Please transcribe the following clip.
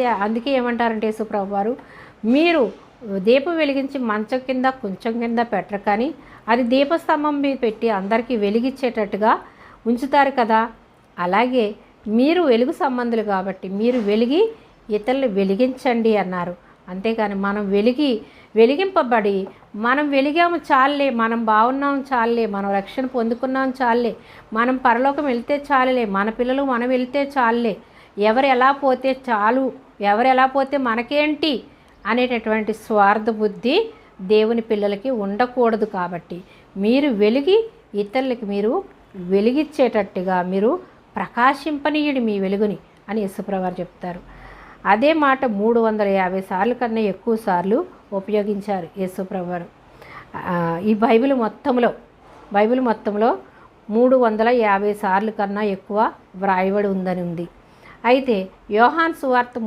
అందుకే ఏమంటారంటే యేసుప్రభు వారు, మీరు దీపం వెలిగించి మంచం కింద కొంచెం కింద పెట్టరు కానీ అది దీపస్తంభం మీద పెట్టి అందరికీ వెలిగించేటట్టుగా ఉంచుతారు కదా. అలాగే మీరు వెలుగు సంబంధులు కాబట్టి మీరు వెలిగి ఇతరులు వెలిగించండి అన్నారు. అంతేకాని మనం వెలిగింపబడి మనం వెలిగాము చాలులే, మనం బాగున్నాం చాలులే, మనం రక్షణ పొందుకున్నాం చాలులే, మనం పరలోకం వెళ్తే చాలులే, మన పిల్లలు మనం వెళ్తే చాలులే, ఎవరు ఎలా పోతే చాలు, ఎవరు ఎలా పోతే మనకేంటి అనేటటువంటి స్వార్థ బుద్ధి దేవుని పిల్లలకి ఉండకూడదు. కాబట్టి మీరు వెలిగి ఇతరులకి మీరు వెలిగించేటట్టుగా మీరు ప్రకాశింపనీయుడి మీ వెలుగుని అని యేసుప్రభువారు చెప్తారు. అదే మాట 350 సార్లు కన్నా ఎక్కువ సార్లు ఉపయోగించారు యేసుప్రభువారు. ఈ బైబిల్ మొత్తంలో 350 సార్లు కన్నా ఎక్కువ వ్రాయబడి ఉంది. అయితే యోహాను సువార్త